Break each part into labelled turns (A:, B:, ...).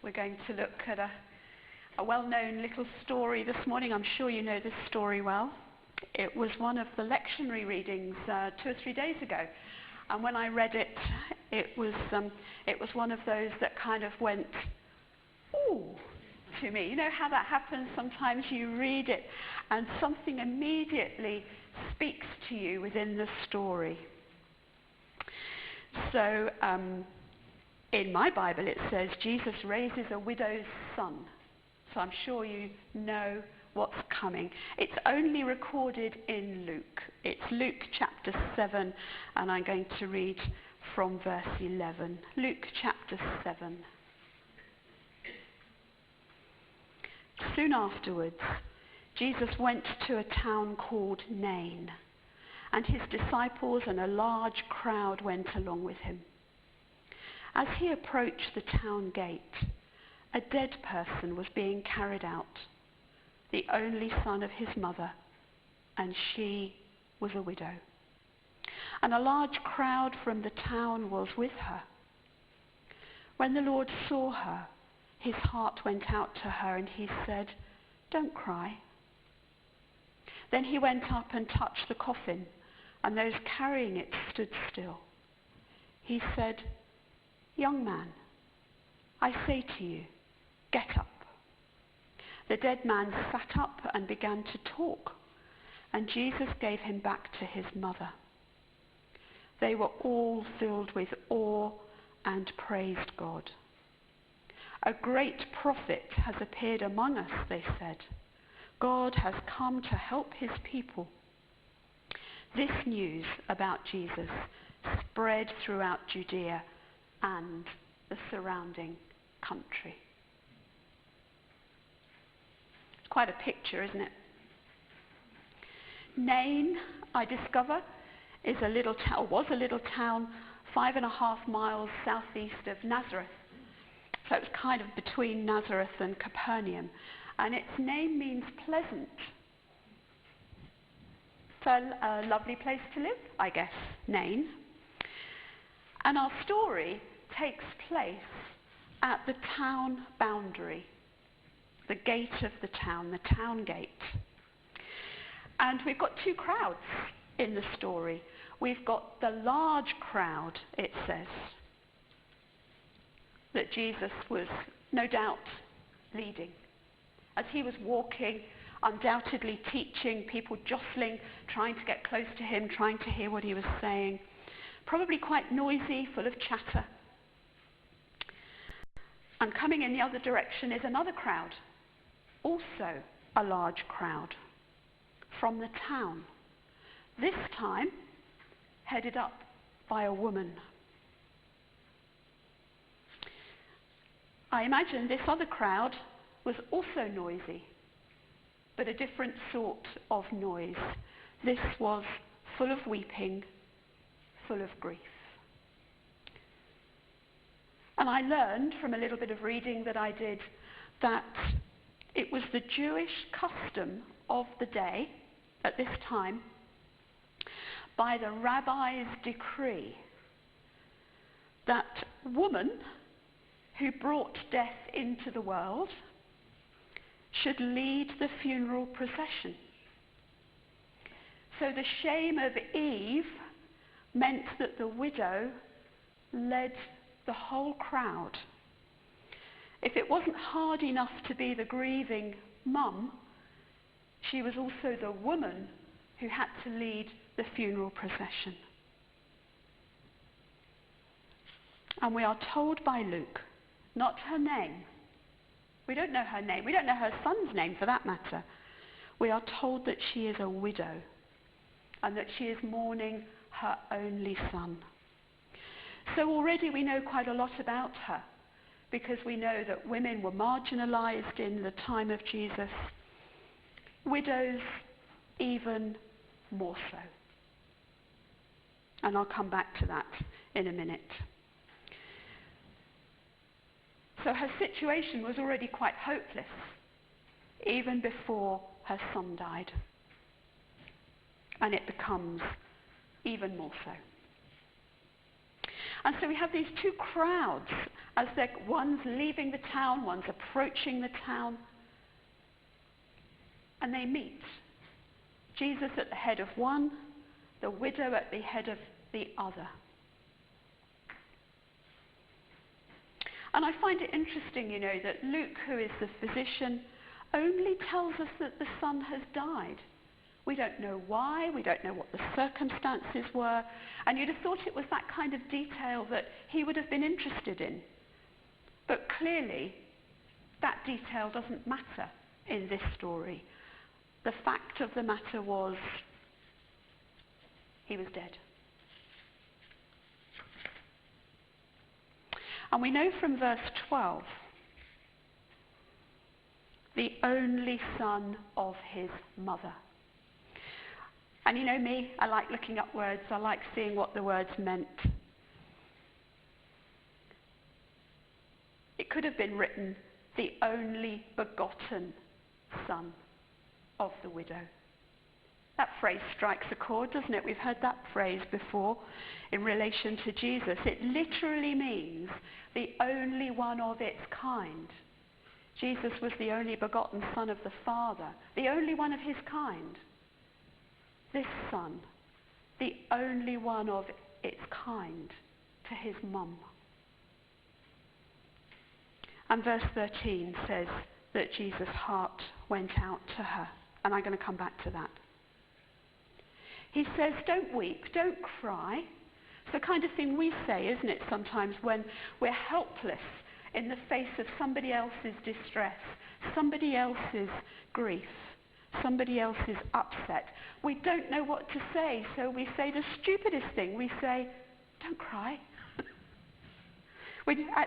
A: We're going to look at a well-known little story this morning. I'm sure you know this story well. It was one of the lectionary readings 2 or 3 days ago. And when I read it, it was one of those that kind of went, ooh, to me. You know how that happens? Sometimes you read it and something immediately speaks to you within the story. So, in my Bible it says Jesus raises a widow's son. So I'm sure you know what's coming. It's only recorded in Luke. It's Luke chapter 7, and I'm going to read from verse 11. Luke chapter 7. Soon afterwards, Jesus went to a town called Nain, and his disciples and a large crowd went along with him. As he approached the town gate, a dead person was being carried out, the only son of his mother, and she was a widow. And a large crowd from the town was with her. When the Lord saw her, his heart went out to her, and he said, "Don't cry." Then he went up and touched the coffin, and those carrying it stood still. He said, "Young man, I say to you, get up." The dead man sat up and began to talk, and Jesus gave him back to his mother. They were all filled with awe and praised God. "A great prophet has appeared among us," they said. "God has come to help his people." This news about Jesus spread throughout Judea and the surrounding country. It's quite a picture, isn't it? Nain, I discover, was a little town 5.5 miles southeast of Nazareth. So it's kind of between Nazareth and Capernaum. And its name means pleasant. So a lovely place to live, I guess, Nain. And our story takes place at the town boundary, the gate of the town gate. And we've got two crowds in the story. We've got the large crowd, it says, that Jesus was no doubt leading. As he was walking, undoubtedly teaching, people jostling, trying to get close to him, trying to hear what he was saying. Probably quite noisy, full of chatter. And coming in the other direction is another crowd, also a large crowd, from the town. This time, headed up by a woman. I imagine this other crowd was also noisy, but a different sort of noise. This was full of weeping, full of grief. And I learned from a little bit of reading that I did that it was the Jewish custom of the day, at this time, by the rabbi's decree, that woman who brought death into the world should lead the funeral procession. So the shame of Eve meant that the widow led the whole crowd. If it wasn't hard enough to be the grieving mum, she was also the woman who had to lead the funeral procession. And we are told by Luke, not her name. We don't know her name. We don't know her son's name for that matter. We are told that she is a widow and that she is mourning her only son. So already we know quite a lot about her, because we know that women were marginalized in the time of Jesus. Widows even more so. And I'll come back to that in a minute. So her situation was already quite hopeless, even before her son died. And it becomes even more so. And so we have these two crowds, as one's leaving the town, one's approaching the town, and they meet. Jesus at the head of one, the widow at the head of the other. And I find it interesting, that Luke, who is the physician, only tells us that the son has died. We don't know why, we don't know what the circumstances were, and you'd have thought it was that kind of detail that he would have been interested in. But clearly, that detail doesn't matter in this story. The fact of the matter was, he was dead. And we know from verse 12, the only son of his mother. And you know me, I like looking up words. I like seeing what the words meant. It could have been written, the only begotten son of the widow. That phrase strikes a chord, doesn't it? We've heard that phrase before in relation to Jesus. It literally means the only one of its kind. Jesus was the only begotten son of the Father, the only one of his kind. This son, the only one of its kind to his mum. And verse 13 says that Jesus' heart went out to her. And I'm going to come back to that. He says, don't weep, don't cry. It's the kind of thing we say, isn't it, sometimes when we're helpless in the face of somebody else's distress, somebody else's grief, somebody else's upset. We don't know what to say, so we say the stupidest thing. We say, don't cry.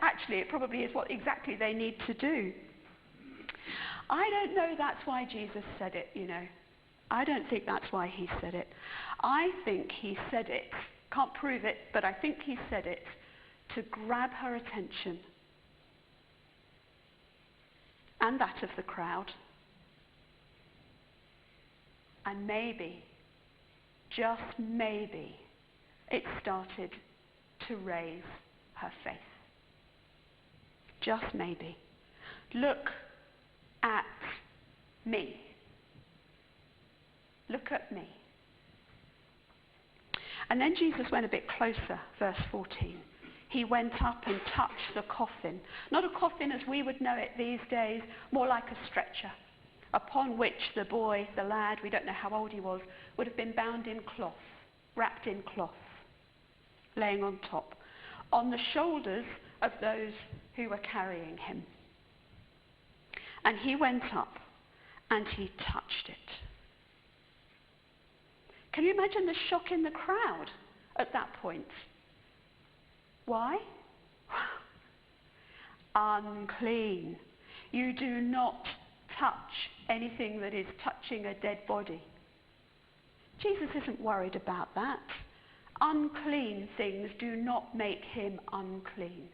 A: Actually, it probably is what exactly they need to do. I don't know that's why Jesus said it, I don't think that's why he said it. I think he said it, can't prove it, but I think he said it to grab her attention and that of the crowd. And maybe, just maybe, it started to raise her faith. Just maybe. Look at me. Look at me. And then Jesus went a bit closer, verse 14. He went up and touched the coffin. Not a coffin as we would know it these days, more like a stretcher, upon which the boy, the lad, we don't know how old he was, would have been bound in cloth, wrapped in cloth, laying on top, on the shoulders of those who were carrying him. And he went up and he touched it. Can you imagine the shock in the crowd at that point? Why? Unclean. You do not touch anything that is touching a dead body. Jesus isn't worried about that. Unclean things do not make him unclean.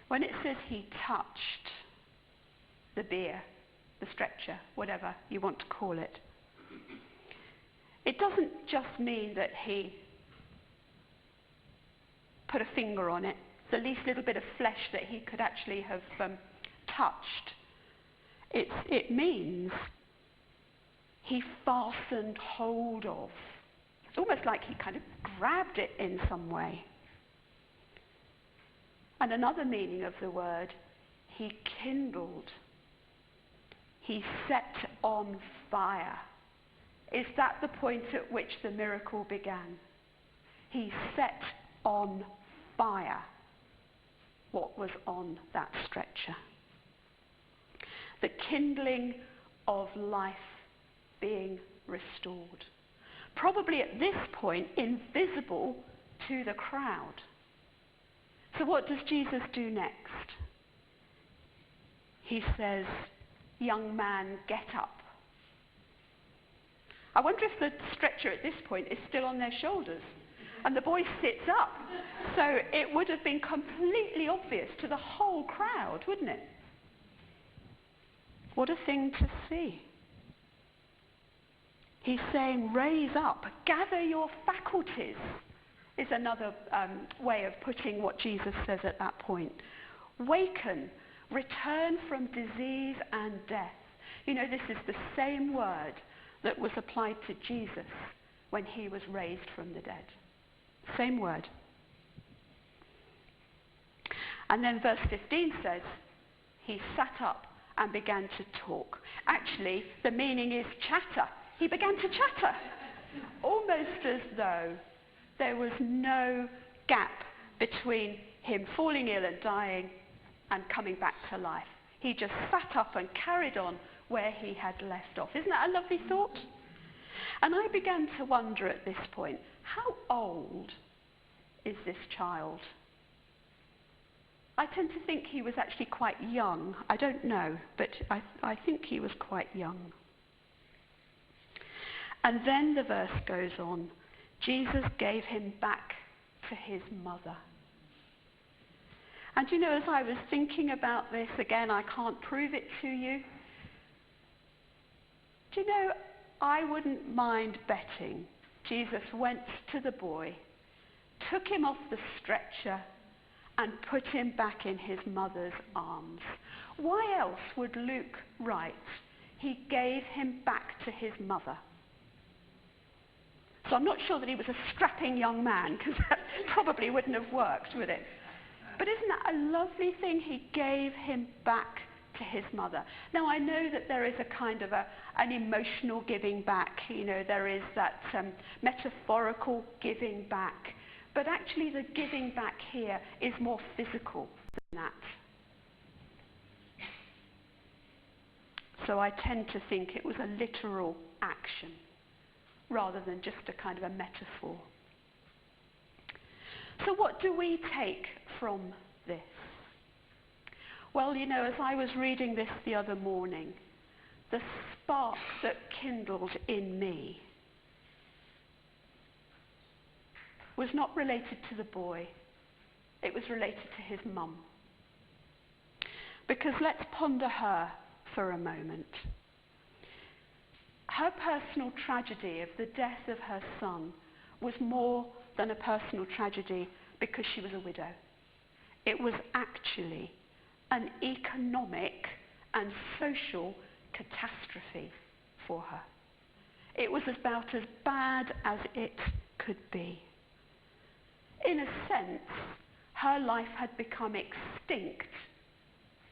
A: When it says he touched the bier, the stretcher, whatever you want to call it, it doesn't just mean that he put a finger on it, the least little bit of flesh that he could actually have touched. It means he fastened hold of. It's almost like he kind of grabbed it in some way. And another meaning of the word, he kindled. He set on fire. Is that the point at which the miracle began? He set on fire what was on that stretcher. The kindling of life being restored. Probably at this point invisible to the crowd. So what does Jesus do next? He says, young man, get up. I wonder if the stretcher at this point is still on their shoulders and the boy sits up. So it would have been completely obvious to the whole crowd, wouldn't it? What a thing to see. He's saying, raise up, gather your faculties, is another way of putting what Jesus says at that point. Waken, return from disease and death. You know, this is the same word that was applied to Jesus when he was raised from the dead. Same word. And then verse 15 says, he sat up and began to talk. Actually, the meaning is chatter. He began to chatter, almost as though there was no gap between him falling ill and dying and coming back to life. He just sat up and carried on where he had left off. Isn't that a lovely thought? And I began to wonder at this point, how old is this child? I tend to think he was actually quite young. I don't know, but I think he was quite young. And then the verse goes on. Jesus gave him back to his mother. And you know, as I was thinking about this, again, I can't prove it to you. Do you know, I wouldn't mind betting Jesus went to the boy, took him off the stretcher, and put him back in his mother's arms. Why else would Luke write, he gave him back to his mother? So I'm not sure that he was a strapping young man, because that probably wouldn't have worked, would it? But isn't that a lovely thing? He gave him back to his mother. Now, I know that there is a kind of an emotional giving back. You know, there is that metaphorical giving back. But actually, the giving back here is more physical than that. So I tend to think it was a literal action rather than just a kind of a metaphor. So what do we take from this? Well, you know, as I was reading this the other morning, the spark that kindled in me was not related to the boy. It was related to his mum. Because let's ponder her for a moment. Her personal tragedy of the death of her son was more than a personal tragedy because she was a widow. It was actually an economic and social catastrophe for her. It was about as bad as it could be. In a sense, her life had become extinct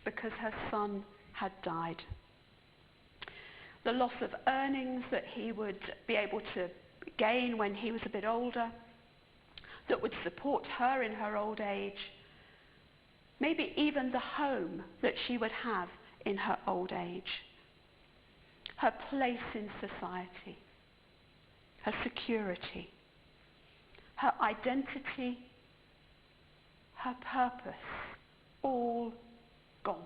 A: because her son had died. The loss of earnings that he would be able to gain when he was a bit older, that would support her in her old age, maybe even the home that she would have in her old age, her place in society, her security, her identity, her purpose, all gone.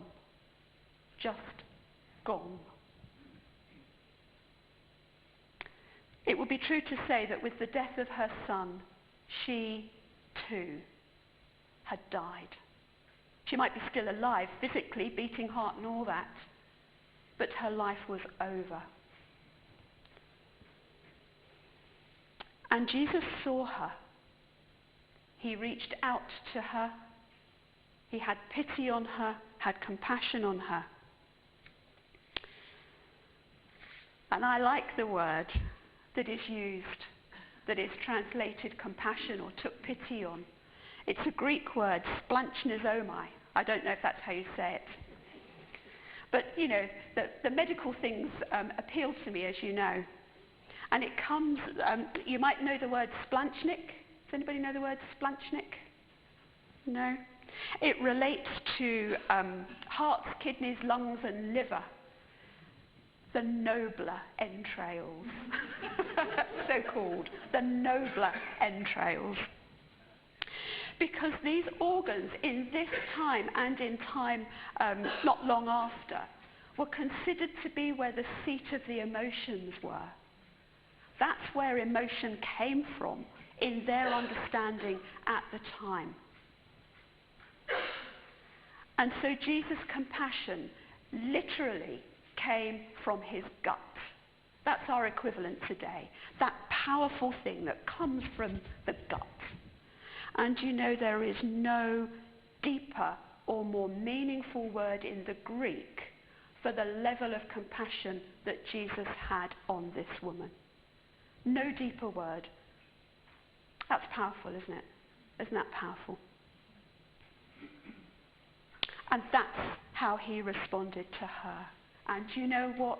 A: Just gone. It would be true to say that with the death of her son, she too had died. She might be still alive, physically, beating heart and all that, but her life was over. And Jesus saw her. He reached out to her. He had pity on her, had compassion on her. And I like the word that is used, that is translated compassion or took pity on. It's a Greek word, splanchnizoomai. I don't know if that's how you say it. But, you know, the medical things appeal to me, as you know. And it comes, you might know the word splanchnic. Does anybody know the word splanchnic? No? It relates to hearts, kidneys, lungs, and liver. The nobler entrails. So called. The nobler entrails. Because these organs in this time and in time not long after were considered to be where the seat of the emotions were. That's where emotion came from in their understanding at the time. And so Jesus' compassion literally came from his gut. That's our equivalent today. That powerful thing that comes from the gut. And you know, there is no deeper or more meaningful word in the Greek for the level of compassion that Jesus had on this woman. No deeper word. That's powerful, isn't it? Isn't that powerful? And that's how he responded to her. And you know what?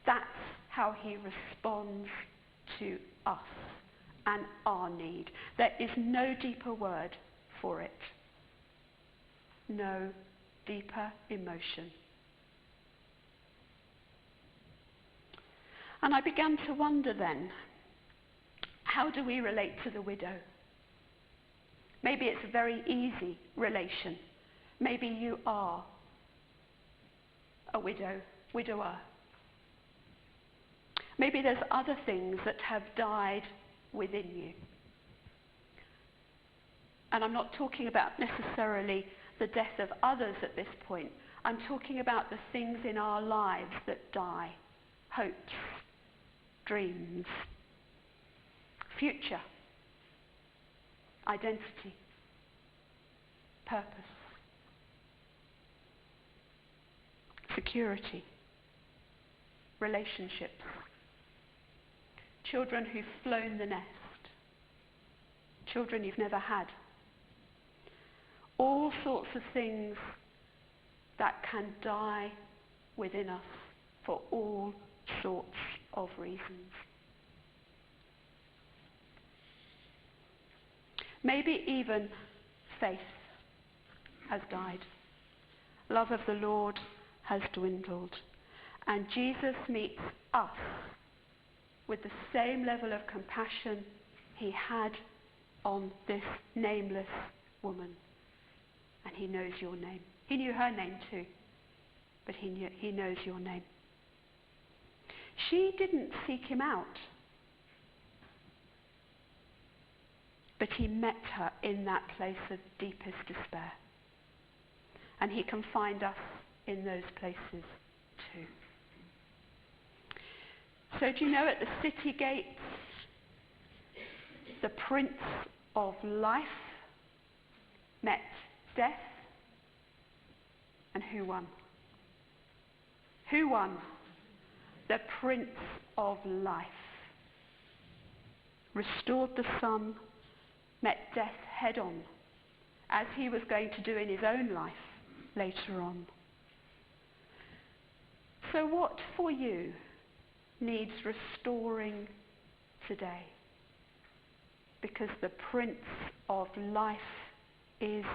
A: That's how he responds to us and our need. There is no deeper word for it. No deeper emotion. And I began to wonder then, how do we relate to the widow? Maybe it's a very easy relation. Maybe you are a widower. Maybe there's other things that have died within you. And I'm not talking about necessarily the death of others at this point. I'm talking about the things in our lives that die. Hopes, dreams, future, identity, purpose, security, relationships, children who've flown the nest, children you've never had. All sorts of things that can die within us for all sorts of reasons. Maybe even faith has died. Love of the Lord has dwindled. And Jesus meets us with the same level of compassion he had on this nameless woman. And he knows your name. He knew her name too, but he knows your name. She didn't seek him out, but he met her in that place of deepest despair. And he can find us in those places too. So do you know, at the city gates, the Prince of Life met death, and who won? Who won? The Prince of Life. Restored the Son, met death head on, as he was going to do in his own life later on. So what for you needs restoring today? Because the Prince of Life is